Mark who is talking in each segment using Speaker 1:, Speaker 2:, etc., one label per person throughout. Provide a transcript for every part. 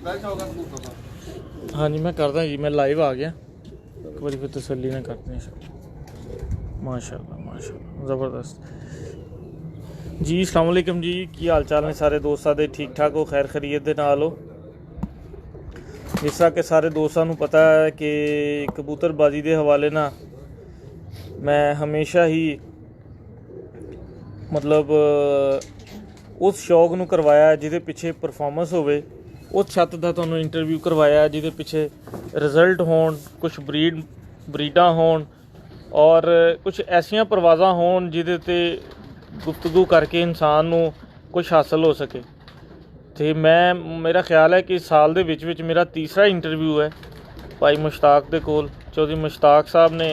Speaker 1: हाँ जी मैं करदा जी, मैं लाइव आ गया एक बार फिर तसल्ली ना करते हैं। माशाल्लाह माशाल्लाह ज़बरदस्त जी। अस्सलाम वालेकुम जी, की हाल चाल ने सारे दोस्तां दे? ठीक ठाक हो, खैर खैरियत दे नाल हो? जिस तरह के सारे दोस्तों को पता है कि कबूतरबाजी के हवाले ना मैं हमेशा ही मतलब उस शौक नूं करवाया जिहदे पिछे परफॉर्मेंस होवे, उस छत का तुहानूं इंटरव्यू करवाया जिहदे पिछे रिजल्ट होण, कुछ ब्रीडां होण और कुछ ऐसियां परवाज़ां होण जिहदे ते गुफ्तगू करके इंसान नूं कुछ हासिल हो सके। तो मेरा ख्याल है कि साल दे विच मेरा तीसरा इंटरव्यू है भाई मुश्ताक दे कोल। चौधरी मुश्ताक साहब ने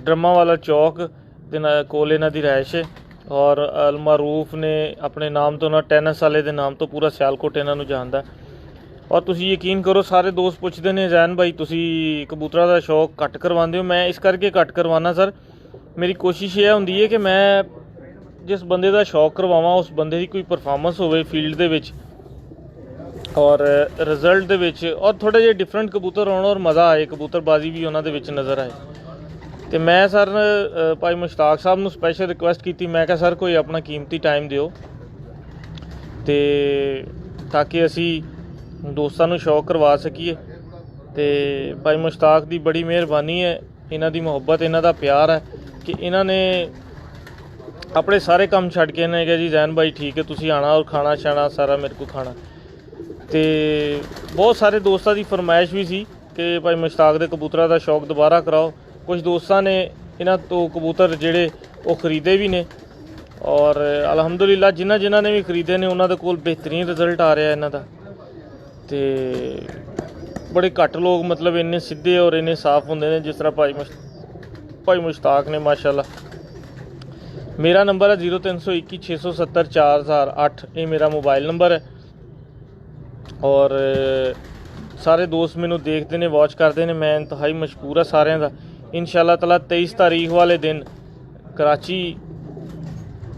Speaker 1: ड्रमा वाला चौक दे कोल इन्हां दी रहायश है और अलमारूफ ने अपने नाम तो ना टेनिस वाले दे नाम तो पूरा सियालकोट इन्हां नूं जानदा। और तुसीं यकीन करो सारे दोस्त पुछदे ने जैन भाई तुसीं कबूतरां दा शौक घट करवांदे हो। मैं इस करके घट करवाना सर, मेरी कोशिश ये हुंदी है कि मैं जिस बंदे का शौक करवावां उस बंदे की कोई परफॉर्मेंस होवे फील्ड दे विच और रिजल्ट दे विच और थोड़े जे डिफरेंट कबूतर होण और मज़ा आए, कबूतरबाजी भी उन्हां दे विच नज़र आए। तो मैं सर भाई मुश्ताक साहब नूं स्पैशल रिक्वेस्ट की, मैं कहा सर कोई अपना कीमती टाइम दिओ ते ताकि असी दोस्तां नूं शौक करवा सकीए। तो भाई मुश्ताक दी बड़ी मेहरबानी है, इन्हां दी मुहब्बत, इन्हां दा प्यार है कि इन्हां ने अपने सारे काम छड्ड के इन्हें कहा जी जैन भाई ठीक है तुसीं आना और खाना शाना सारा मेरे को खाना। तो बहुत सारे दोस्तों की फरमाइश भी सी कि भाई मुश्ताक दे कबूतरां दा शौक दोबारा कराओ। कुछ दोस्तों ने इन्हां तो कबूतर जिहड़े वो खरीदे भी ने और अलहमदुलिल्लाह जिन्हां ने भी खरीदे ने उन्हां दे कोल बेहतरीन रिजल्ट आ रहा है इन्हां दा। ते बड़े घट लोग मतलब इन्ने सीधे और इन्ने साफ होंदे ने जिस तरह भाई मुश्ताक ने माशाल्लाह। मेरा नंबर है 0321 670 4008, ये मेरा मोबाइल नंबर है। और सारे दोस्त मैनू देखते हैं, वॉच करते हैं, मैं इंतहाई मशकूर है सारे का। इंशाअल्लाह ताला 23 तारीख वाले दिन कराची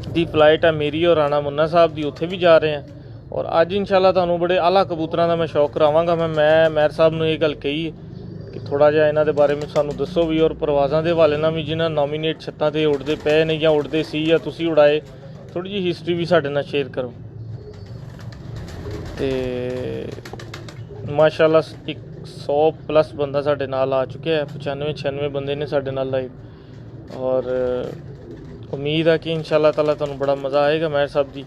Speaker 1: की फ्लाइट है मेरी और राणा मुन्ना साहब की, उत्थे भी जा रहे हैं। और अज इंशाअल्लाह तुहानूं बड़े आला कबूतरां दा मैं शौक करावांगा। मैं मेहर साहब ने यह गल कही है कि थोड़ा जिहा इन्हां दे बारे में सानूं दसो भी और परवाज़ां दे हवाले नाल भी जिन्हां नॉमीनेट छत्तां ते उड़दे पे ने या उड़दे सी या तुसीं उड़ाए, थोड़ी जी हिस्टरी भी साडे नाल शेयर करो। तो माशाल्लाह 100+ बंदा साडे नाल आ चुके हैं, 95-96 बंदे ने साडे नाल लाइव। और उम्मीद है कि इंशाअल्लाह ताला तुहानूं बड़ा मज़ा आएगा मेहर साहब की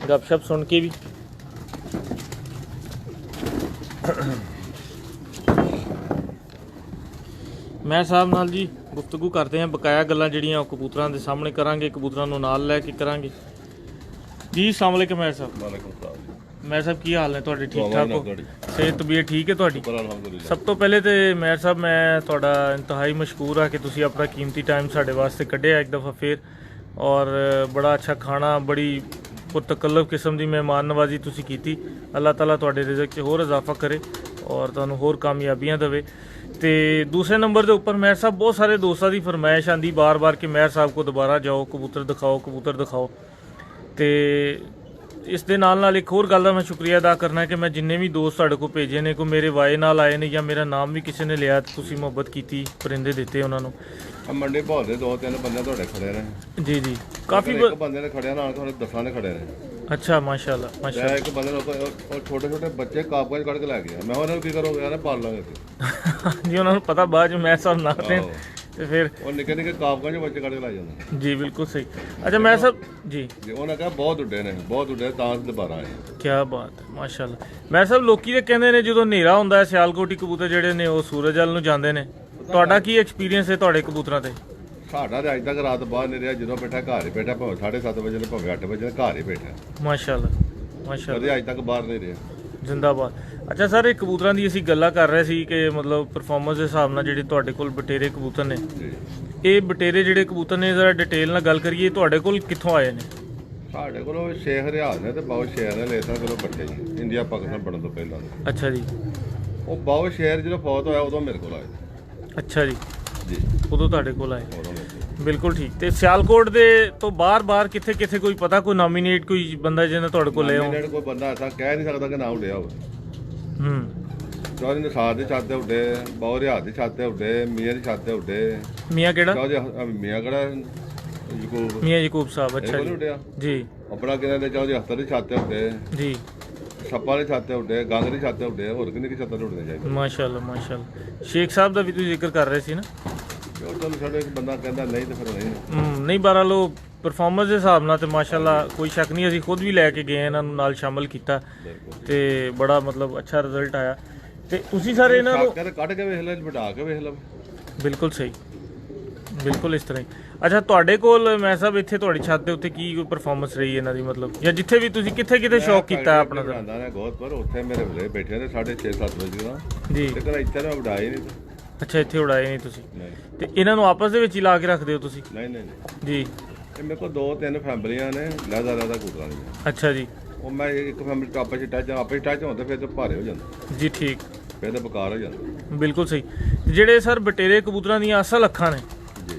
Speaker 1: गपशप सुन के भी। मैं साहब नाल जी गुफ्तगू करते हैं, बकाया गल्लां जिहड़ियां कबूतरां दे सामने करांगे, कबूतरां नूं नाल लैके करांगे जी। अस्सलाम वालेकुम मेहर साहब। मेहर साहब की हाल ने तुहाडे? ठीक ठाक हो? सेहत तबीयत ठीक है तुहाडी? सब तो पहले तो मेहर साहब मैं तुहाडा इंतहाई मशकूर हाँ कि तुसीं अपना कीमती टाइम साडे वास्ते कढिया एक दफ़ा फिर। और बड़ा अच्छा खाना, बड़ी पुरतकल्लफ किस्म की मेहमान नवाजी तुसीं कीती। अल्लाह ताला तुहाडे रिज़्क च होर इजाफा करे और तुहानूं होर कामयाबियां देवे। तो दूसरे नंबर के उपर मेहर साहब बहुत सारे दोस्तों की फरमाइश आती बार बार कि मेहर साहब को दोबारा जाओ, कबूतर दिखाओ, कबूतर दिखाओ। तो इस दे नाल एक होर गल दा मैं शुक्रिया अदा करना कि मैं जिन्ने भी दोस्त तुहाडे को भेजे ने, कोई मेरे वाए नाल आए ने या मेरा नाम भी किसी ने लिया, तुसीं मुहब्बत की, परिंदे दिते उन्होंने।
Speaker 2: मंडी भाव दे 2-3 बंदे तुहाडे खड़े ने
Speaker 1: जी जी, काफ़ी
Speaker 2: बंदे ने खड़े नाल तुहाडे 10 ने खड़े ने।
Speaker 1: अच्छा माशाल्लाह माशाल्लाह।
Speaker 2: एक बंदे और छोटे छोटे बच्चे काबगंज कढ़ के लै गया। मैं उन्होंने की करोगे यार पाल लांगे
Speaker 1: जी, उन्होंने पता बाद मैं साहब ना थे तो फिर
Speaker 2: वो निके निके काबगंज बच्चे कढ़ के लै जांदे
Speaker 1: जी। बिल्कुल सही। अच्छा मैं साहब जी
Speaker 2: उन्हें कहा बहुत उड्डे ने, बहुत उड्डे तां दोबारा आए।
Speaker 1: क्या बात है माशाल्लाह। मैं साहब लोकी ते कहंदे ने ਜਦੋਂ ਹਨੇਰਾ ਹੁੰਦਾ ਹੈ ਸਿਆਲਕੋਟੀ ਕਬੂਤਰ ਜਿਹੜੇ ਨੇ ਉਹ ਸੂਰਜ ਵੱਲ ਨੂੰ ਜਾਂਦੇ ਨੇ, ਤੁਹਾਡਾ ਕੀ ਐਕਸਪੀਰੀਅੰਸ ਹੈ ਤੁਹਾਡੇ ਕਬੂਤਰਾਂ ਤੇ?
Speaker 2: ਸਾਡਾ ਤੇ ਅੱਜ ਤੱਕ ਰਾਤ ਬਾਹਰ ਨਹੀਂ ਰਿਹਾ, ਜਦੋਂ ਬੈਠਾ ਘਰ ਹੀ ਬੈਠਾ, ਭਾਵੇਂ 7:30 ਵਜੇ ਨੇ ਭਾਵੇਂ 8 ਵਜੇ ਘਰ ਹੀ ਬੈਠਾ
Speaker 1: ਮਾਸ਼ਾਅੱਲਾ ਮਾਸ਼ਾਅੱਲਾ,
Speaker 2: ਕਦੇ ਅੱਜ ਤੱਕ ਬਾਹਰ ਨਹੀਂ ਰਿਹਾ।
Speaker 1: ਜਿੰਦਾਬਾਦ। ਅੱਛਾ ਸਰ, ਇਹ ਕਬੂਤਰਾਂ ਦੀ ਅਸੀਂ ਗੱਲਾਂ ਕਰ ਰਹੇ ਸੀ ਕਿ ਮਤਲਬ ਪਰਫਾਰਮੈਂਸ ਦੇ ਹਿਸਾਬ ਨਾਲ ਜਿਹੜੇ ਤੁਹਾਡੇ ਕੋਲ ਬਟੇਰੇ ਕਬੂਤਰ ਨੇ, ਇਹ ਬਟੇਰੇ ਜਿਹੜੇ ਕਬੂਤਰ ਨੇ ਜ਼ਰਾ ਡਿਟੇਲ ਨਾਲ ਗੱਲ ਕਰੀਏ, ਤੁਹਾਡੇ ਕੋਲ ਕਿੱਥੋਂ ਆਏ ਨੇ?
Speaker 2: ਸਾਡੇ ਕੋਲ 6 ਹਰਿਆਲ ਨੇ ਤੇ ਬਹੁਤ ਸ਼ੇਰ ਨੇ ਲੇਸਾਂ ਕੋਲੋਂ ਇਕੱਠੇ ਜੀ, ਇੰਡੀਆ ਪਾਕਿਸਤਾਨ ਬਣਨ ਤੋਂ ਪਹਿਲਾਂ।
Speaker 1: ਅੱਛਾ ਜੀ।
Speaker 2: ਉਹ ਬਹੁਤ ਸ਼ੇਰ ਜਦੋਂ ਫੌਤ ਹੋਇਆ ਉਦੋਂ ਮੇਰੇ ਕੋਲ ਆਏ।
Speaker 1: ਅੱਛਾ ਜੀ
Speaker 2: ਜੀ,
Speaker 1: ਉਦੋਂ ਤੁਹਾਡੇ ਕੋਲ ਆਏ।
Speaker 2: ਉਦੋਂ ਮੇਰੇ ਕੋਲ।
Speaker 1: ਬਿਲਕੁਲ ਠੀਕ। ਤੇ ਸਿਆਲਕੋਟ ਦੇ ਤੋਂ ਬਾਹਰ ਕਿੱਥੇ ਕਿੱਥੇ ਕੋਈ ਪਤਾ, ਕੋਈ ਨੋਮੀਨੇਟ ਕੋਈ ਬੰਦਾ ਜਿਹਨੇ ਤੁਹਾਡੇ ਕੋਲ ਲਿਆ ਹੋ?
Speaker 2: ਕੋਈ ਬੰਦਾ ਐਸਾ ਕਹਿ ਨਹੀਂ ਸਕਦਾ ਕਿ ਨਾ ਉੱਡਿਆ ਹੋਵੇ। ਚੌਧਰੀ ਨਿਸਾਰ ਦੀ ਛੱਤ ਤੇ ਉੱਡੇ, ਬਹੁ ਰਿਆਤ ਦੀ ਛੱਤ ਤੇ ਉੱਡੇ, ਮੀਆਂ ਦੀ ਛੱਤ ਤੇ ਉੱਡੇ।
Speaker 1: ਮੀਆਂ ਕਿਹੜਾ?
Speaker 2: ਚੌਧਰੀ ਮੀਆਂ ਕਿਹੜਾ ਯਕੂਬ,
Speaker 1: ਮੀਆਂ ਯਕੂਬ ਸਾਹਿਬ। ਅੱਛਾ
Speaker 2: ਇਹ
Speaker 1: ਜੀ
Speaker 2: ਉੱਡਿਆ
Speaker 1: ਜੀ
Speaker 2: ਆਪਣਾ ਕਿਹਨਾਂ ਦੇ ਚੌਧਰੀ ਅਖਤਰ ਦੀ ਛੱਤ ਤੇ ਉੱਡੇ,
Speaker 1: ਜੀ।
Speaker 2: ਛੱਪਾ ਦੀ ਛੱਤ ਤੇ ਉੱਡੇ, ਗੰਗ ਦੀ ਛੱਤ ਤੇ ਉੱਡੇ। ਹੋਰ ਕਿੰਨੀ ਕੀ ਛੱਤਾਂ ਤੇ ਉੱਡਣੇ ਚਾਹੀਦੇ।
Speaker 1: ਮਾਸ਼ਾਅੱਲਾ ਮਾਸ਼ਾਅੱਲਾ। ਸ਼ੇਖ ਸਾਹਿਬ ਦਾ ਵੀ ਤੁਸੀਂ ਜ਼ਿਕਰ ਕਰ ਰਹੇ ਸੀ ਨਾ?
Speaker 2: ਉਹ ਚਲੋ ਸਾਡੇ ਇੱਕ ਬੰਦਾ ਕਹਿੰਦਾ ਨਹੀਂ ਤੇ ਫਿਰ ਨਹੀਂ।
Speaker 1: ਨਹੀਂ ਬਹਰਾਲ ਉਹ ਪਰਫਾਰਮੈਂਸ ਦੇ ਹਿਸਾਬ ਨਾਲ ਤੇ ਮਾਸ਼ਾਅੱਲਾ ਕੋਈ ਸ਼ੱਕ ਨਹੀਂ, ਅਸੀਂ ਖੁਦ ਵੀ ਲੈ ਕੇ ਗਏ ਇਹਨਾਂ ਨੂੰ ਨਾਲ ਸ਼ਾਮਲ ਕੀਤਾ ਤੇ ਬੜਾ ਮਤਲਬ ਅੱਛਾ ਰਿਜ਼ਲਟ ਆਇਆ। ਤੇ ਤੁਸੀਂ ਸਾਰੇ ਇਹਨਾਂ ਨੂੰ
Speaker 2: ਕੱਢ ਕੇ ਵੇਖ ਲੈ, ਵਡਾ ਕੇ ਵੇਖ ਲੈ।
Speaker 1: ਬਿਲਕੁਲ ਸਹੀ, ਬਿਲਕੁਲ ਇਸ ਤਰ੍ਹਾਂ ਹੀ। ਅੱਛਾ ਤੁਹਾਡੇ ਕੋਲ ਮੈਂ ਸਾਹਿਬ ਇੱਥੇ ਤੁਹਾਡੀ ਛੱਤ ਦੇ ਉੱਤੇ ਕੀ ਕੋਈ ਪਰਫਾਰਮੈਂਸ ਰਹੀ ਇਹਨਾਂ ਦੀ, ਮਤਲਬ ਜਾਂ ਜਿੱਥੇ ਵੀ ਤੁਸੀਂ ਕਿੱਥੇ ਸ਼ੌਕ ਕੀਤਾ ਆਪਣਾ?
Speaker 2: ਬਣਾਉਂਦਾ ਨੇ ਗੋਤਪੁਰ, ਉੱਥੇ ਮੇਰੇ ਬਲੇ ਬੈਠੇ ਨੇ 6:30-7 ਵਜੇ ਦਾ
Speaker 1: ਜੀ।
Speaker 2: ਤੇ ਘਰ ਇੱਥੇ ਮੈਂ ਵਡਾਏ ਨਹੀਂ।
Speaker 1: ਅੱਛਾ ਇੱਥੇ ਉਡਾਏ ਨਹੀਂ ਤੁਸੀਂ?
Speaker 2: ਨਹੀਂ
Speaker 1: ਤੇ ਇਹਨਾਂ ਨੂੰ ਆਪਸ ਦੇ ਵਿੱਚ ਹੀ ਲਾ ਕੇ ਰੱਖਦੇ ਹੋ ਤੁਸੀਂ?
Speaker 2: ਨਹੀਂ ਨਹੀਂ
Speaker 1: ਜੀ।
Speaker 2: ਇਹ ਮੇਰੇ ਕੋਲ 2-3 ਫੈਮਲੀਆਂ ਨੇ ਲਹਿਦਾ ਕੂਤਰਾਂ ਦੀਆਂ।
Speaker 1: ਅੱਛਾ ਜੀ।
Speaker 2: ਉਹ ਮੈਂ ਇੱਕ ਫੈਮਲੀ ਆਪਸ ਚ ਟੱਚ ਹੁੰਦੇ ਫਿਰ ਤੇ ਭਾਰੇ ਹੋ ਜਾਂਦਾ
Speaker 1: ਜੀ ਠੀਕ,
Speaker 2: ਫਿਰ ਤਾਂ ਬੇਕਾਰ ਹੋ ਜਾਂਦਾ।
Speaker 1: ਬਿਲਕੁਲ ਸਹੀ। ਜਿਹੜੇ ਸਰ ਬਟੇਰੇ ਕਬੂਤਰਾਂ ਦੀਆਂ ਅਸਲ ਅੱਖਾਂ ਨੇ,
Speaker 2: ਜੀ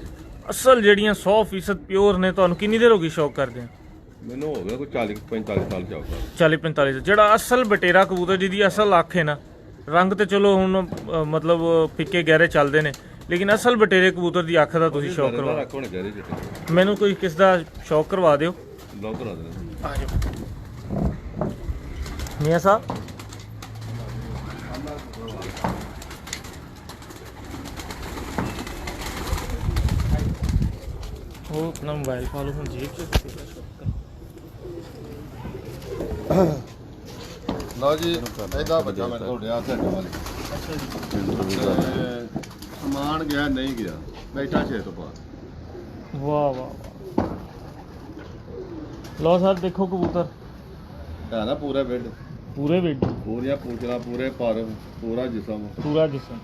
Speaker 1: ਅਸਲ ਜਿਹੜੀਆਂ 100% ਪਿਓਰ ਨੇ, ਤੁਹਾਨੂੰ ਕਿੰਨੀ ਦੇਰ ਹੋ ਗਈ ਸ਼ੌਕ ਕਰਦੇ ਆ?
Speaker 2: ਮੈਨੂੰ ਹੋ ਗਿਆ ਕੋਈ 40-45 ਸਾਲ ਚੌਕਾ।
Speaker 1: 40-45। ਜਿਹੜਾ ਅਸਲ ਬਟੇਰਾ ਕਬੂਤਰ ਜਿਹਦੀ ਅਸਲ ਅੱਖ ਹੈ ਨਾ, ਰੰਗ ਤੇ ਚਲੋ ਹੁਣ ਮਤਲਬ ਫਿੱਕੇ ਗਹਿਰੇ ਚੱਲਦੇ ਨੇ, ਲੇਕਿਨ ਅਸਲ ਬਟੇਰੇ ਕਬੂਤਰ ਦੀ ਅੱਖ ਦਾ ਤੁਸੀਂ ਸ਼ੌਕ ਕਰਵਾ।
Speaker 2: ਰੱਖੋਣੇ ਗਹਿਰੇ ਚਿੱਟੇ।
Speaker 1: ਮੈਨੂੰ ਕੋਈ ਕਿਸ ਦਾ ਸ਼ੌਕ ਕਰਵਾ ਦਿਓ।
Speaker 2: ਲਓ ਕਰਾ ਦੇਣਾ।
Speaker 1: ਆ ਜਾਓ ਮੀਆਂ ਸਾਹਿਬ। ਉਹ ਆਪਣਾ ਮੋਬਾਈਲ ਪਾ ਲਓ ਹੁਣ ਜੇਬ 'ਚ।
Speaker 2: ਲਓ ਜੀ ਇਹਦਾ ਬੱਚਾ ਮੈਂ ਤੁਹਾਡੇ ਹੱਥ ਅੱਗੇ ਵਾਲੀ।
Speaker 1: ਅੱਛਾ ਜੀ।
Speaker 2: ਸਮਾਨ ਗਿਆ ਨਹੀਂ ਗਿਆ, ਬੈਠਾ 6 ਤੋਂ ਬਾਅਦ।
Speaker 1: ਵਾਹ ਵਾਹ ਵਾਹ। ਲਓ ਸਰ ਦੇਖੋ ਕਬੂਤਰ
Speaker 2: ਹੈ ਨਾ ਪੂਰਾ ਬੈੱਡ,
Speaker 1: ਪੂਰੇ ਵੇਡ,
Speaker 2: ਪੂਰੀਆਂ ਪੂਛਲਾਂ, ਪੂਰੇ ਪਰ, ਪੂਰਾ ਜਿਸਮ।
Speaker 1: ਪੂਰਾ ਜਿਸਮ।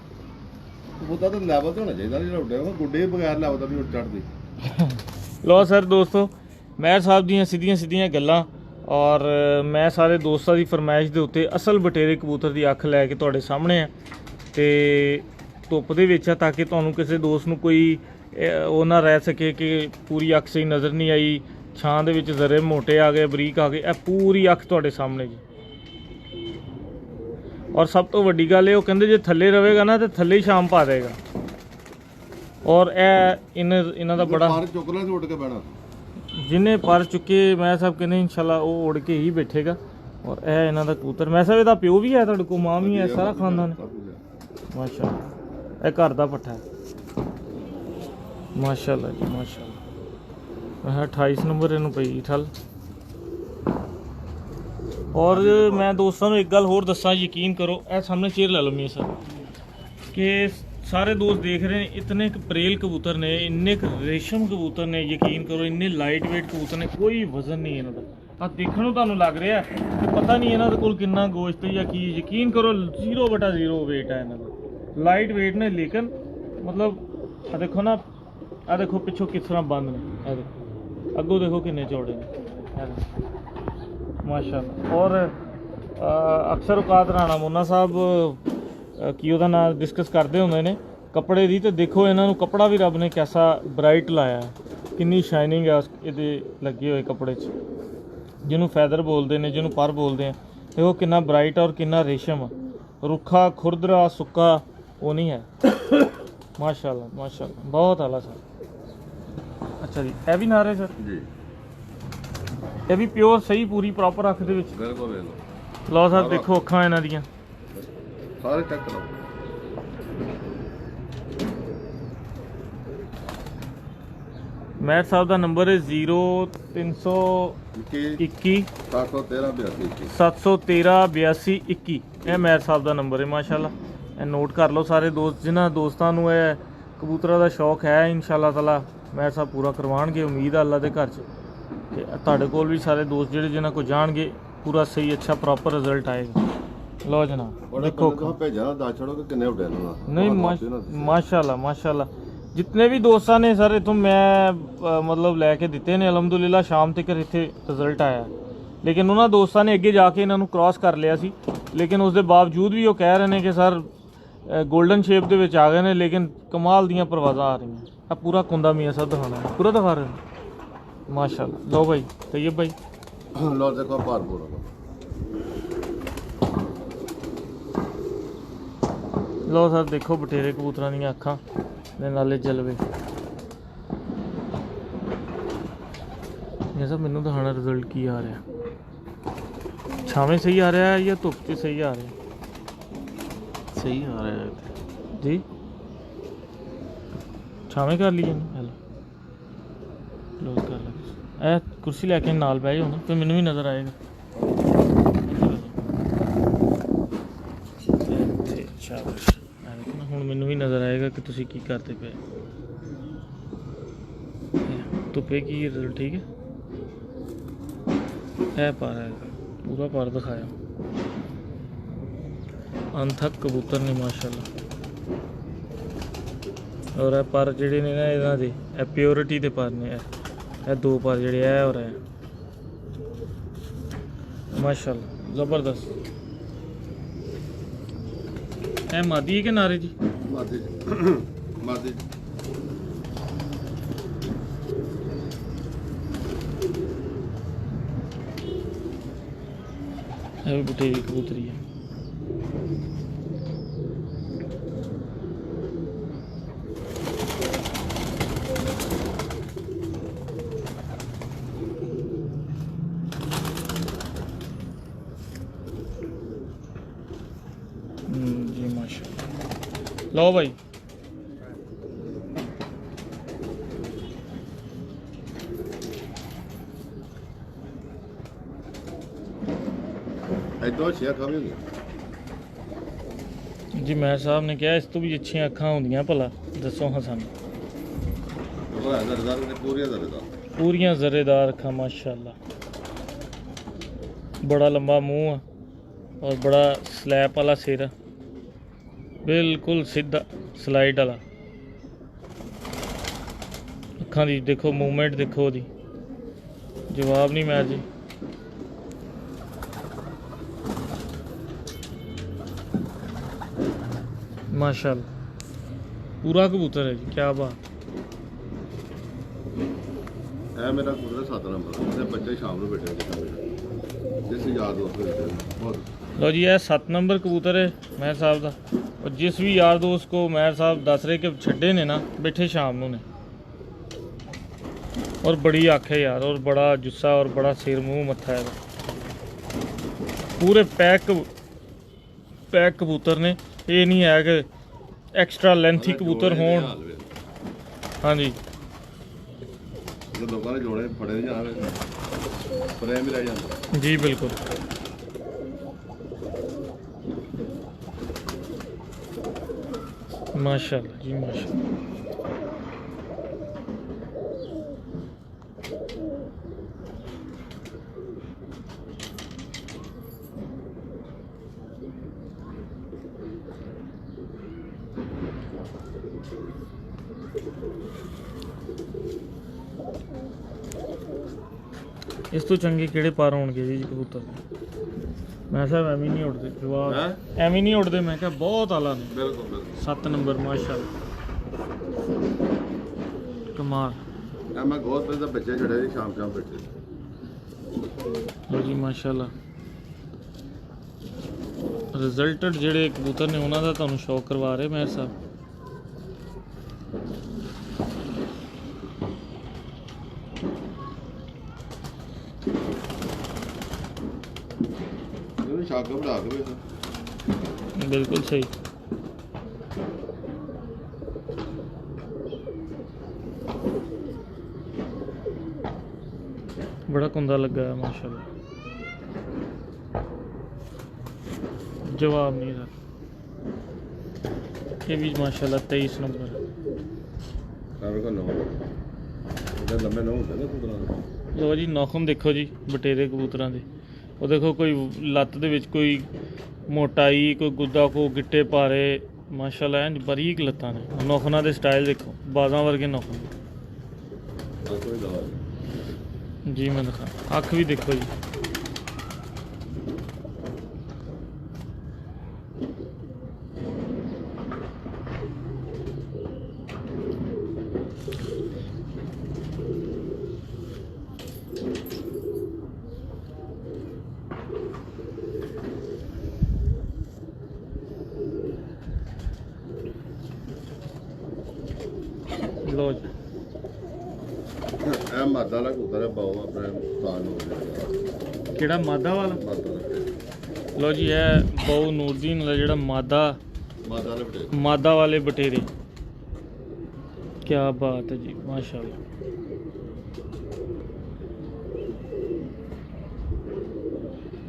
Speaker 2: ਕਬੂਤਰ ਤਾਂ ਲੈਵਲ ਤੇ ਹੋਣਾ ਚਾਹੀਦਾ। ਜਿਹੜਾ ਉੱਡਿਆ ਉਹ ਗੁੱਡੇ ਬਗੈਰ ਲੈਵਲ ਦਾ ਵੀ ਉੱਡ ਚੜਦੀ।
Speaker 1: ਲਓ ਸਰ ਦੋਸਤੋ, ਮੈਂ ਸਾਹਿਬ ਦੀਆਂ ਸਿੱਧੀਆਂ ਗੱਲਾਂ ਔਰ ਮੈਂ ਸਾਰੇ ਦੋਸਤਾਂ ਦੀ ਫਰਮਾਇਸ਼ ਦੇ ਉੱਤੇ ਅਸਲ ਬਟੇਰੇ ਕਬੂਤਰ ਦੀ ਅੱਖ ਲੈ ਕੇ ਤੁਹਾਡੇ ਸਾਹਮਣੇ ਆ ਤੇ ਧੁੱਪ ਦੇ ਵਿੱਚ ਆ, ਤਾਂ ਕਿ ਤੁਹਾਨੂੰ ਕਿਸੇ ਦੋਸਤ ਨੂੰ ਕੋਈ ਉਹ ਨਾ ਰਹਿ ਸਕੇ ਕਿ ਪੂਰੀ ਅੱਖ ਸਹੀ ਨਜ਼ਰ ਨਹੀਂ ਆਈ, ਛਾਂ ਦੇ ਵਿੱਚ ਜ਼ਰੇ ਮੋਟੇ ਆ ਗਏ, ਬਰੀਕ ਆ ਗਏ। ਇਹ ਪੂਰੀ ਅੱਖ ਤੁਹਾਡੇ ਸਾਹਮਣੇ ਜੀ। ਔਰ ਸਭ ਤੋਂ ਵੱਡੀ ਗੱਲ ਇਹ, ਉਹ ਕਹਿੰਦੇ ਜੇ ਥੱਲੇ ਰਵੇਗਾ ਨਾ ਤੇ ਥੱਲੇ ਹੀ ਸ਼ਾਮ ਪਾ ਦੇਗਾ। ਔਰ ਇਹ ਇਹਨਾਂ ਦਾ ਬੜਾ
Speaker 2: ਪਰ ਚੁੱਕਣਾ ਤੇ ਉੱਡ ਕੇ ਬਹਿਣਾ।
Speaker 1: ਜਿਹਨੇ ਪਰ ਚੁੱਕੇ ਮੈਂ ਸਾਹਿਬ ਕਹਿੰਦੇ ਇਨਸ਼ਾਅੱਲਾ ਉਹ ਉੜ ਕੇ ਹੀ ਬੈਠੇਗਾ। ਔਰ ਇਹ ਇਹਨਾਂ ਦਾ ਕਬੂਤਰ, ਮੈਂ ਸਾਹਿਬ ਇਹਦਾ ਪਿਓ ਵੀ ਹੈ ਤੁਹਾਡੇ ਕੋਲ, ਮਾਂ ਵੀ ਹੈ, ਸਾਰਾ ਖਾਨਦਾਨ ਹੈ ਮਾਸ਼ਾਅੱਲਾ। ਇਹ ਘਰ ਦਾ ਪੱਠਾ ਹੈ ਮਾਸ਼ਾਅੱਲਾ ਜੀ ਮਾਸ਼ਾਅੱਲਾ। 28 ਨੰਬਰ ਇਹਨੂੰ ਪਈ ਠੱਲ। ਔਰ ਮੈਂ ਦੋਸਤਾਂ ਨੂੰ ਇੱਕ ਗੱਲ ਹੋਰ ਦੱਸਾਂ, ਯਕੀਨ ਕਰੋ, ਇਹ ਸਾਹਮਣੇ ਚੇਅਰ ਲੈ ਲਓ ਮੀਆਂ ਸਾਹਿਬ, ਕਿ ਸਾਰੇ ਦੋਸਤ ਦੇਖ ਰਹੇ ਨੇ ਇਤਨੇ ਕੁ ਪਰੇਲ ਕਬੂਤਰ ਨੇ, ਇੰਨੇ ਕੁ ਰੇਸ਼ਮ ਕਬੂਤਰ ਨੇ, ਯਕੀਨ ਕਰੋ ਇੰਨੇ ਲਾਈਟ ਵੇਟ ਕਬੂਤਰ ਨੇ, ਕੋਈ ਵਜ਼ਨ ਨਹੀਂ ਇਹਨਾਂ ਦਾ। ਆ ਦੇਖਣ ਨੂੰ ਤੁਹਾਨੂੰ ਲੱਗ ਰਿਹਾ ਕਿ ਪਤਾ ਨਹੀਂ ਇਹਨਾਂ ਦੇ ਕੋਲ ਕਿੰਨਾ ਗੋਸ਼ਤ ਜਾਂ ਕੀ, ਯਕੀਨ ਕਰੋ 0/0 ਵੇਟ ਹੈ ਇਹਨਾਂ ਦਾ। ਲਾਈਟ ਵੇਟ ਨੇ, ਲੇਕਿਨ ਮਤਲਬ ਆ ਦੇਖੋ ਨਾ, ਆ ਦੇਖੋ ਪਿੱਛੋਂ ਕਿਸ ਤਰ੍ਹਾਂ ਬੰਦ ਨੇ, ਆ ਦੇਖੋ ਅੱਗੋਂ ਦੇਖੋ ਕਿੰਨੇ ਚੌੜੇ ਨੇ ਮਾਸ਼ਾਅੱਲਾ। ਔਰ ਅਕਸਰ ਔਕਾਤ ਰਾਣਾ ਮੋਨਾ ਸਾਹਿਬ ਕੀ ਉਹਦਾ ਨਾਮ ਡਿਸਕਸ ਕਰਦੇ ਹੁੰਦੇ ਨੇ ਕੱਪੜੇ ਦੀ, ਤੇ ਦੇਖੋ ਇਹਨਾਂ ਨੂੰ ਕੱਪੜਾ ਵੀ ਰੱਬ ਨੇ ਕੈਸਾ ਬਰਾਈਟ ਲਾਇਆ, ਕਿੰਨੀ ਸ਼ਾਈਨਿੰਗ ਹੈ ਇਹਦੇ ਲੱਗੇ ਹੋਏ ਕੱਪੜੇ 'ਚ, ਜਿਹਨੂੰ ਫੈਦਰ ਬੋਲਦੇ ਨੇ, ਜਿਹਨੂੰ ਪਰ ਬੋਲਦੇ ਆ। ਦੇਖੋ ਕਿੰਨਾ ਬਰਾਈਟ ਔਰ ਕਿੰਨਾ ਰੇਸ਼ਮ, ਰੁੱਖਾ ਖੁਰਦਰਾ ਸੁੱਕਾ ਉਹ ਨਹੀਂ ਹੈ ਮਾਸ਼ਾਅੱਲਾ ਮਾਸ਼ਾਅੱਲਾ, ਬਹੁਤ ਆਲਾ ਸਰ। ਅੱਛਾ ਜੀ, ਇਹ ਵੀ ਨਾਰੇ ਸਰ
Speaker 2: ਜੀ,
Speaker 1: ਇਹ ਵੀ ਪਿਓਰ ਸਹੀ ਪੂਰੀ ਪ੍ਰੋਪਰ ਅੱਖ ਦੇ ਵਿੱਚ।
Speaker 2: ਬਿਲਕੁਲ ਵੇਖ ਲਓ।
Speaker 1: ਲਓ ਸਰ ਦੇਖੋ ਅੱਖਾਂ ਇਹਨਾਂ ਦੀਆਂ
Speaker 2: ਸਾਰੇ ਚੈੱਕ ਕਰੋ।
Speaker 1: ਮੈਟ ਸਾਹਿਬ ਦਾ ਨੰਬਰ ਹੈ 0321 713 8221। ਇਹ ਮੈਟ ਸਾਹਿਬ ਦਾ ਨੰਬਰ ਹੈ ਮਾਸ਼ਾਅੱਲਾ। ਇਹ ਨੋਟ ਕਰ ਲਓ ਸਾਰੇ ਦੋਸਤ, ਜਿਨ੍ਹਾਂ ਦੋਸਤਾਂ ਨੂੰ ਇਹ ਕਬੂਤਰਾਂ ਦਾ ਸ਼ੌਕ ਹੈ, ਇਨਸ਼ਾਅੱਲਾ ਤਾਲਾ ਮੈਟ ਸਾਹਿਬ ਪੂਰਾ ਕਰਵਾਉਣਗੇ। ਉਮੀਦ ਹੈ ਅੱਲਾ ਦੇ ਘਰ 'ਚ ਕਿ ਤੁਹਾਡੇ ਕੋਲ ਵੀ ਸਾਰੇ ਦੋਸਤ ਜਿਹੜੇ ਜਿਨ੍ਹਾਂ ਕੋਲ ਜਾਣਗੇ, ਪੂਰਾ ਸਹੀ ਅੱਛਾ ਪ੍ਰੋਪਰ ਰਿਜ਼ਲਟ ਆਏਗਾ। ਲਓ ਜਨਾਬ ਦੇਖੋ
Speaker 2: ਭੇਜਾ ਦੱਸ ਛੜੋ ਕਿ ਕਿੰਨੇ ਉੱਡੇ ਇਹਨਾਂ ਦਾ।
Speaker 1: ਨਹੀਂ ਮਾਸ਼ਾਅੱਲਾ ਮਾਸ਼ਾਅੱਲਾ, ਜਿਤਨੇ ਵੀ ਦੋਸਤਾਂ ਨੇ ਸਰ ਇੱਥੋਂ ਮੈਂ ਮਤਲਬ ਲੈ ਕੇ ਦਿੱਤੇ ਨੇ ਅਲਹਮਦੁਲਿਲਾ, ਸ਼ਾਮ ਤੱਕ ਇੱਥੇ ਰਿਜ਼ਲਟ ਆਇਆ। ਲੇਕਿਨ ਉਹਨਾਂ ਦੋਸਤਾਂ ਨੇ ਅੱਗੇ ਜਾ ਕੇ ਇਹਨਾਂ ਨੂੰ ਕ੍ਰਾਸ ਕਰ ਲਿਆ ਸੀ, ਲੇਕਿਨ ਉਸ ਦੇ ਬਾਵਜੂਦ ਵੀ ਉਹ ਕਹਿ ਰਹੇ ਨੇ ਕਿ ਸਰ ਗੋਲਡਨ ਸ਼ੇਪ ਦੇ ਵਿੱਚ ਆ ਗਏ ਨੇ, ਲੇਕਿਨ ਕਮਾਲ ਦੀਆਂ ਪਰਵਾਜ਼ਾਂ ਆ ਰਹੀਆਂ। ਆ ਪੂਰਾ ਕੁੰਦਾ ਮੀਆਂ ਸਾਹਿਬ ਦਿਖਾਣਾ, ਪੂਰਾ ਦਿਖਾ ਰਹੇ ਨੇ ਮਾਸ਼ਾਅੱਲਾ। ਲਓ ਭਾਈ ਤੈਯਬ ਭਾਈ,
Speaker 2: ਲਓ ਦੇਖੋ ਭਾਰ ਪੂਰਾ
Speaker 1: ਲਓ ਸਰ ਦੇਖੋ ਬਟੇਰੇ ਕਬੂਤਰਾਂ ਦੀਆਂ ਅੱਖਾਂ ਦੇ ਨਾਲੇ ਜਲਵੇ। ਇਹ ਸਭ ਮੈਨੂੰ ਦਿਖਾਣਾ ਰਿਜ਼ਲਟ ਕੀ ਆ ਰਿਹਾ, ਛਾਵੇਂ ਸਹੀ ਆ ਰਿਹਾ ਜਾਂ ਧੁੱਪ 'ਚ ਸਹੀ ਆ ਰਿਹਾ?
Speaker 3: ਸਹੀ ਆ ਰਿਹਾ ਹੈ
Speaker 1: ਜੀ ਛਾਵੇਂ ਕਰ ਲਈਏ ਇਹਨੂੰ। ਹੈਲੋ ਕਲੋਜ਼ ਕਰ ਲੈ। ਇਹ ਕੁਰਸੀ ਲੈ ਕੇ ਨਾਲ ਬਹਿ ਜਾਓ ਨਾ, ਫਿਰ ਮੈਨੂੰ ਵੀ ਨਜ਼ਰ ਆਏਗਾ। ਇੱਥੇ ਸ਼ਾਬਾਸ਼। ਇਹ ਦੇਖੋ ਨਾ, ਹੁਣ ਮੈਨੂੰ ਵੀ ਨਜ਼ਰ ਆਏਗਾ ਕਿ ਤੁਸੀਂ ਕੀ ਕਰਦੇ ਪਏ। ਧੁੱਪੇ ਕੀ ਰਿਜ਼ਲਟ ਠੀਕ ਹੈ? ਇਹ ਪਰ ਹੈ, ਪੂਰਾ ਪਰ ਦਿਖਾਇਆ। ਅਣਥੱਕ ਕਬੂਤਰ ਨੇ ਮਾਸ਼ਾਅੱਲਾ। ਔਰ ਇਹ ਪਰ ਜਿਹੜੇ ਨੇ ਨਾ ਇਹਨਾਂ ਦੇ ਇਹ ਪਿਓਰਿਟੀ ਦੇ ਪਰ ਨੇ। ਇਹ ਦੋ ਪਰ ਜਿਹੜੇ ਇਹ ਔਰ ਇਹ ਮਾਸ਼ਾਅੱਲਾ ਜ਼ਬਰਦਸਤ। ਇਹ ਮਾਦੀ ਹੈ ਕਿ ਨਾਰੇ ਜੀ?
Speaker 2: ਮਾਦੀ ਮਾਦੀ
Speaker 1: ਇਹ ਵੀ ਬਟੇਰੀ ਕਬੂਤਰੀ ਹੈ। जी माशाल्लाह। लो भाई
Speaker 2: ਇਦੋਂ ਛੇ ਅੱਖਾਂ ਵੀ ਹੁੰਦੀਆਂ।
Speaker 1: जी मैं साहब ने कहा इस तो भी अच्छी अखां होंदियां भला दसो हाँ सानू।
Speaker 2: ਉਹ ਹੈ ਦਰਦਾਰ ਨੇ ਪੂਰੀਆਂ ਦਰਦਾਰ।
Speaker 1: पूरियां जरेदार अखां माशाल्लाह। बड़ा लंबा मुंह है और बड़ा स्लैप वाला सिर है, बिल्कुल सीधा स्लाइड वाला। अखां दी देखो मूवमेंट देखो ओदी, जवाब नहीं मैं जी। माशाल्लाह पूरा कबूतर है जी, क्या बात।
Speaker 2: ਇਹ ਮੇਰਾ ਕਬੂਤਰ 7 ਨੰਬਰ ਉਹਦੇ ਬੱਚੇ ਸ਼ਾਮ ਨੂੰ ਬੈਠੇ ਨੇ ਜਿਸ ਯਾਦ ਦੋਸਤ ਦੇ ਬਹੁਤ।
Speaker 1: लो जी यह 7 नंबर कबूतर है महर साहब का। और जिस भी यार दोस्त को महर साहब दस रहे कि छड्डे ने ना बैठे शाम नू ने। और बड़ी अख है यार, और बड़ा जुस्सा और बड़ा सिर मुंह मत्था है। पूरे पैक कबूतर ने, ये नहीं है कि एक्स्ट्रा लेंथी कबूतर होण। हाँ जी
Speaker 2: ਲੋਕਾਂ ਨੇ ਜੋੜੇ ਫੜੇ ਨਹੀਂ ਜਾਵੇ ਪ੍ਰੇਮ ਹੀ ਰਹਿ ਜਾਂਦਾ।
Speaker 1: जी बिल्कुल। माशाल्लाह जी माशाल्लाह। इस तो चंगे किहड़े पार होणगे जी कबूतर? मैं साहब एवं नहीं उड़ते जवाब,
Speaker 2: हैं?
Speaker 1: एवं नहीं उड़ते। मैं क्या बहुत आला ने।
Speaker 2: ਬਿਲਕੁਲ ਬਿਲਕੁਲ।
Speaker 1: 7 नंबर माशाल्लाह कमाल।
Speaker 2: ਇਹ ਮੈਂ ਬਹੁਤ ਪਹਿਲਾਂ ਬੱਚੇ ਛੜੇ ਸੀ ਸ਼ਾਮ ਬੈਠੇ।
Speaker 1: लो जी माशाल्लाह रिजल्टेड ਜਿਹੜੇ ਕਬੂਤਰ ਨੇ ਉਹਨਾਂ ਦਾ ਤੁਹਾਨੂੰ ਸ਼ੌਕ ਕਰਵਾ ਰਹੇ ਮੇਰ ਸਾਹਿਬ।
Speaker 2: ਇਹਨੂੰ ਸ਼ਾਕ ਬਣਾ ਕੇ ਵੇਖ।
Speaker 1: बिल्कुल सही। बड़ा कुंदा लगा है माशाल्लाह, जवाब नहीं सर। ये भी माशाल्लाह 23 नंबर।
Speaker 2: ਐਵੇਂ ਕੋ ਨੋ ਉਹਦੇ ਲੰਮੇ ਨੋ ਹੁੰਦੇ ਨੇ ਕਬੂਤਰਾਂ ਦੇ।
Speaker 1: ਲੋ ਜੀ ਨੌਖਮ ਦੇਖੋ ਜੀ ਬਟੇਰੇ ਕਬੂਤਰਾਂ ਦੇ। ਉਹ ਦੇਖੋ ਕੋਈ ਲੱਤ ਦੇ ਵਿੱਚ ਕੋਈ ਮੋਟਾਈ, ਕੋਈ ਗੁੱਦਾ, ਕੋਈ ਗਿੱਟੇ ਭਾਰੇ ਮਾਸ਼ਾਅੱਲਾ ਇੰਜ ਬਰੀਕ ਲੱਤਾਂ ਨੇ। ਨੌਖਨਾਂ ਦੇ ਸਟਾਈਲ ਦੇਖੋ, ਬਾਜ਼ਾਂ ਵਰਗੇ ਨੌਖਨ
Speaker 2: ਕੋਈ ਦਵਾ
Speaker 1: ਜੀ। ਮੈਂ ਦਿਖਾ ਅੱਖ ਵੀ ਦੇਖੋ ਜੀ। ਲੋ ਜੀ
Speaker 2: ਇਹ ਮਾਦਾ ਵਾਲਾ ਕਬੂਤਰ ਹੈ ਬਾਉ ਆਪਣੇ ਉਸਤਾਦ ਨੂੰ ਦੇ
Speaker 1: ਕਿਹੜਾ ਮਾਦਾ ਵਾਲਾ
Speaker 2: ਮਾਦਾ ਵਾਲਾ
Speaker 1: ਲੋ ਜੀ ਇਹ ਬਹੁ ਨੂਰਦੀਨ ਵਾਲਾ ਜਿਹੜਾ ਮਾਦਾ
Speaker 2: ਵਾਲੇ ਬਟੇ
Speaker 1: ਮਾਦਾ ਵਾਲੇ ਬਟੇਰੇ ਕੀ ਬਾਤ ਹੈ ਜੀ ਮਾਸ਼ਾਅੱਲਾ।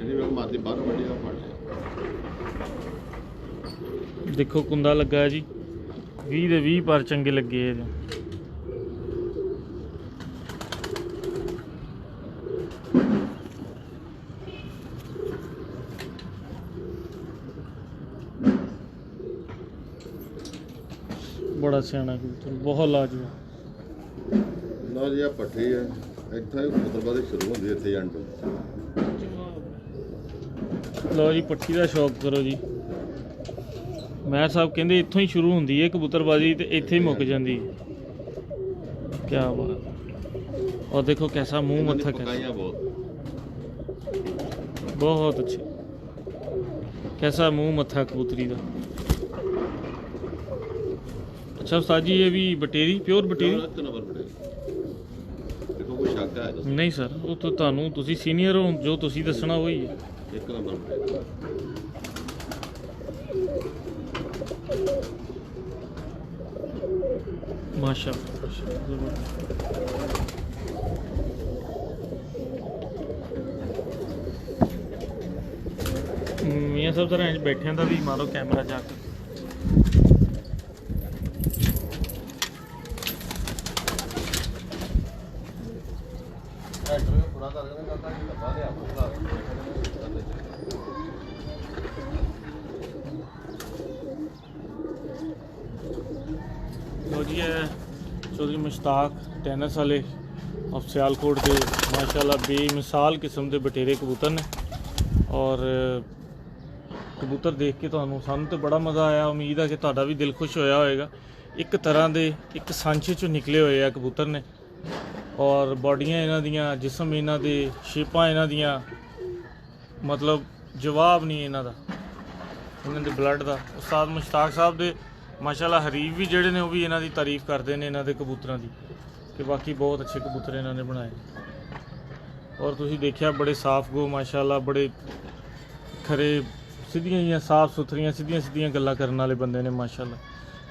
Speaker 2: ਇਹਦੀ ਵੇ ਮਾਦੀ ਬਾਹਰ ਵੱਡੀ ਆ ਫੜ ਲਿਆ
Speaker 1: ਦੇਖੋ ਕੁੰਦਾ ਲੱਗਾ ਹੈ ਜੀ 20 ਦੇ 20 ਪਰ ਚੰਗੇ ਲੱਗੇ ਇਹਦੇ ਬੜਾ ਸਿਆਣਾ ਕਬੂਤਰ ਬਹੁਤ ਲਾਜਵਾਬ।
Speaker 2: ਲਓ ਜੀ ਆ ਪੱਠੀ ਹੈ ਇੱਥੇ ਕਬੂਤਰਬਾਜ਼ੀ ਸ਼ੁਰੂ ਹੁੰਦੀ ਹੈ ਇੱਥੇ ਐਂਡ
Speaker 1: ਲਓ ਜੀ ਪੱਠੀ ਦਾ ਸ਼ੌਕ ਕਰੋ ਜੀ। ਮੈਂ ਸਾਹਿਬ ਕਹਿੰਦੇ ਇੱਥੋਂ ਹੀ ਸ਼ੁਰੂ ਹੁੰਦੀ ਹੈ ਕਬੂਤਰਬਾਜ਼ੀ ਤੇ ਇੱਥੇ ਹੀ ਮੁੱਕ ਜਾਂਦੀ ਹੈ। ਕੀ ਬਾਤ। और देखो कैसा मुंह मत्था कैसा बहुत अच्छे कैसा मुंह मत्था कबूतरी का। अच्छा उस्ताद जी ये भी बटेरी प्योर बटेरी
Speaker 2: देखो कोई शक है
Speaker 1: नहीं सर वो तो ਤੁਹਾਨੂੰ ਤੁਸੀਂ ਸੀਨੀਅਰ ਹੋ ਜੋ ਤੁਸੀਂ ਦੱਸਣਾ ਉਹੀ ਹੈ।
Speaker 2: एक नंबर
Speaker 1: माशाअल्लाह ਮੀਆਂ ਸਾਹਿਬ ਜਰਾ ਇੰਜ ਬੈਠਿਆਂ ਦਾ ਵੀ ਮਾਰੋ ਕੈਮਰਾ ਜਾ ਕੇ। ਲੋ ਜੀ ਚੌਧਰੀ ਮੁਸ਼ਤਾਕ ਟੈਨਿਸ ਵਾਲੇ ਆਫ ਸਿਆਲਕੋਟ ਦੇ ਮਾਸ਼ਾਅੱਲਾ ਬੇਮਿਸਾਲ ਕਿਸਮ ਦੇ ਬਟੇਰੇ ਕਬੂਤਰ ਨੇ। ਔਰ ਕਬੂਤਰ ਦੇਖ ਕੇ ਤੁਹਾਨੂੰ ਸਾਨੂੰ ਤਾਂ ਬੜਾ ਮਜ਼ਾ ਆਇਆ। ਉਮੀਦ ਹੈ ਕਿ ਤੁਹਾਡਾ ਵੀ ਦਿਲ ਖੁਸ਼ ਹੋਇਆ ਹੋਵੇਗਾ। ਇੱਕ ਤਰ੍ਹਾਂ ਦੇ ਇੱਕ ਸਾਂਚੇ ਚੋਂ ਨਿਕਲੇ ਹੋਏ ਆ ਕਬੂਤਰ ਨੇ। ਔਰ ਬਾਡੀਆਂ ਇਹਨਾਂ ਦੀਆਂ ਜਿਸਮ ਇਹਨਾਂ ਦੇ ਸ਼ੇਪਾਂ ਇਹਨਾਂ ਦੀਆਂ ਮਤਲਬ ਜਵਾਬ ਨਹੀਂ ਇਹਨਾਂ ਦਾ ਇਹਨਾਂ ਦੇ ਬਲੱਡ ਦਾ। ਉਸਤਾਦ ਮੁਸ਼ਤਾਕ ਸਾਹਿਬ ਦੇ ਮਾਸ਼ਾਅੱਲਾ ਹਰੀਫ ਵੀ ਜਿਹੜੇ ਨੇ ਉਹ ਵੀ ਇਹਨਾਂ ਦੀ ਤਾਰੀਫ ਕਰਦੇ ਨੇ ਇਹਨਾਂ ਦੇ ਕਬੂਤਰਾਂ ਦੀ ਕਿ ਬਾਕੀ ਬਹੁਤ ਅੱਛੇ ਕਬੂਤਰ ਇਹਨਾਂ ਨੇ ਬਣਾਏ। ਔਰ ਤੁਸੀਂ ਦੇਖਿਆ ਬੜੇ ਸਾਫ਼ ਗੋ ਮਾਸ਼ਾਅੱਲਾ ਬੜੇ ਖਰੇ ਸਿੱਧੀਆਂ ਜਿਹੀਆਂ ਸਾਫ਼ ਸੁਥਰੀਆਂ ਸਿੱਧੀਆਂ ਗੱਲਾਂ ਕਰਨ ਵਾਲੇ ਬੰਦੇ ਨੇ ਮਾਸ਼ਾਅੱਲਾ।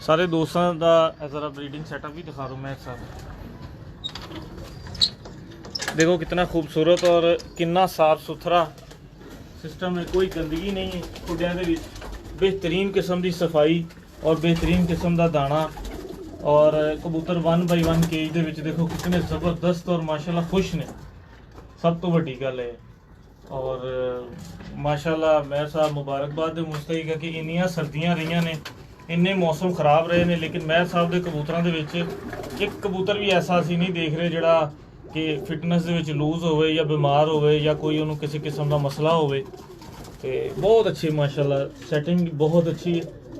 Speaker 1: ਸਾਰੇ ਦੋਸਤਾਂ ਦਾ ਜ਼ਰਾ ਬਰੀਡਿੰਗ सेटअप भी दिखा दो मैं साहब। देखो कितना खूबसूरत और कितना साफ सुथरा सिस्टम है। कोई गंदगी नहीं है खुडिया के बेहतरीन किस्म की सफाई और बेहतरीन किस्म का दाना। और कबूतर 1 बाई 1 केज के विच देखो कितने ज़बरदस्त और माशाल्लाह खुश ने। सब तो वड्डी गल है। और माशाल्लाह मैं साहब मुबारकबाद दे मुस्तहिक है कि इन्नियां सर्दियां रही ने इन्ने मौसम खराब रहे ने लेकिन मैं साहब के कबूतरों के विच एक कबूतर भी ऐसा असीं नहीं देख रहे जिहड़ा कि फिटनेस दे विच लूज होवे या बीमार होवे या कोई उन्होंने किसी किस्म का मसला होवे। ते बहुत अच्छी माशाल्लाह सैटिंग बहुत अच्छी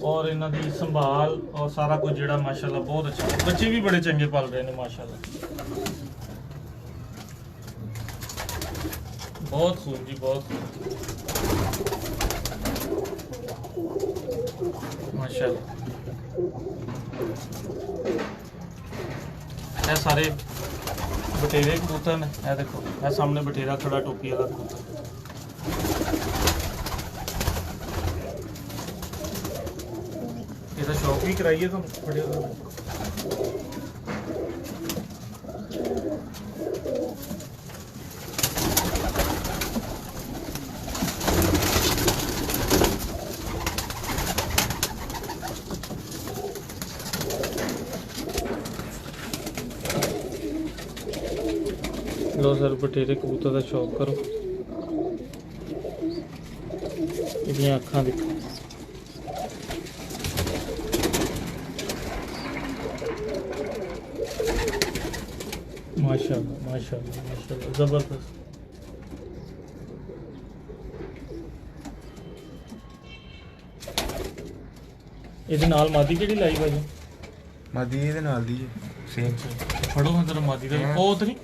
Speaker 1: और इन्हां दी संभाल और सारा कुछ जिहड़ा माशाल्लाह बहुत अच्छा। बच्चे भी बड़े चंगे पल रहे हैं माशाल्लाह। बहुत खूब जी बहुत खूब माशाल्लाह। ये सारे बटेरे कबूतर ने। ये देखो ये सामने बटेरा खड़ा टोपी वाला कबूतर। ਇਹਦਾ ਸ਼ੌਕ ਵੀ ਕਰਾਈਏ ਤਾਂ ਬੜੇ लो सर बटेरे कबूतर का शौक करो। इहदियां अखां देखो माशाल्लाह माशाल्लाह माशाल्लाह ज़बरदस्त। ਇਹਦੇ ਨਾਲ ਮਾਦੀ ਕਿਹੜੀ ਲਾਈ ਬਾਜੀ?
Speaker 3: ਮਾਦੀ ਇਹਦੇ ਨਾਲ ਦੀ ਸੇਮ
Speaker 1: ਫੜੋ ਹਾਂ ਜਰਾ ਮਾਦੀ ਦਾ ਉਹ ਉਧਰ ਹੀ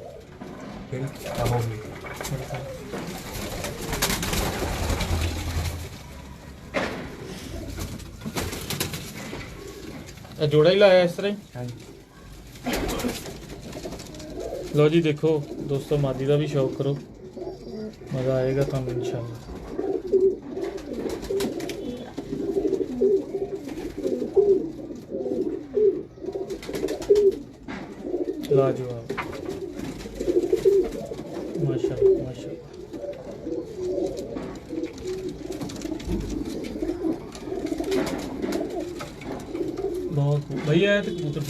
Speaker 3: ਕਿਹੜੀ ਆ ਹੋ ਗਈ।
Speaker 1: ਇਹ ਜੋੜਾ ਹੀ ਲਾਇਆ ਇਸ ਤਰ੍ਹਾਂ ਹੀ।
Speaker 3: ਹਾਂਜੀ
Speaker 1: ਲਓ ਜੀ ਦੇਖੋ ਦੋਸਤੋ ਮਾਦੀ ਦਾ ਵੀ ਸ਼ੌਕ ਕਰੋ, ਮਜ਼ਾ ਆਏਗਾ ਤੁਹਾਨੂੰ ਇਨਸ਼ਾਅੱਲਾ। लाजवाब, माशाल्लाह माशाल्लाह। बहुत भैया है तो कबूतर।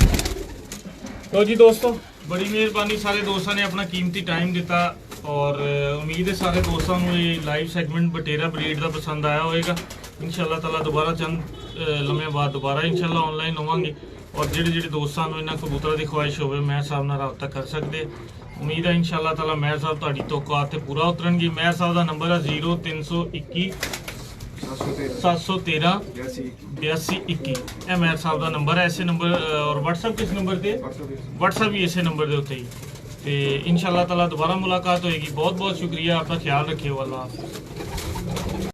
Speaker 1: तो जी दोस्तों बड़ी मेहरबानी सारे दोस्तों ने अपना कीमती टाइम दिता और उम्मीद है सारे दोस्तों को ये लाइव सेगमेंट बटेरा ब्रीड का पसंद आया होगा। इंशाल्लाह ताला दोबारा चंद लम्हे बाद दोबारा इंशाल्लाह ऑनलाइन होवांगे और ਜਿਹੜੇ ਦੋਸਤਾਂ ਨੂੰ ਇਹਨਾਂ ਕਬੂਤਰਾਂ ਦੀ ਖੁਆਇਸ਼ ਹੋਵੇ ਮੈਰ ਸਾਹਿਬ ਨਾਲ ਰਾਬਤਾ ਕਰ ਸਕਦੇ। ਉਮੀਦ ਹੈ ਇਨਸ਼ਾਅੱਲਾ ਤਾਲਾ ਮੈਰ ਸਾਹਿਬ ਤੁਹਾਡੀ ਤੋਕਾਤ ਤੇ ਪੂਰਾ ਉਤਰਨਗੇ। ਮੈਰ ਸਾਹਿਬ ਦਾ ਨੰਬਰ ਹੈ 0321 713 8221। ਇਹ ਮੈਰ ਸਾਹਿਬ ਦਾ ਨੰਬਰ ਹੈ। ਇਸੇ ਨੰਬਰ ਔਰ WhatsApp ਕਿਸ ਨੰਬਰ ਤੇ? WhatsApp ਵੀ ਇਸੇ ਨੰਬਰ ਦੇ ਉੱਤੇ ਹੀ। ਤੇ ਇਨਸ਼ਾਅੱਲਾ ਤਾਲਾ ਦੁਬਾਰਾ ਮੁਲਾਕਾਤ ਹੋਏਗੀ। ਬਹੁਤ ਬਹੁਤ ਸ਼ੁਕਰੀਆ, ਆਪਣਾ ਖਿਆਲ ਰੱਖਿਓ। ਅੱਲਾਹ ਹਾਫਿਜ਼।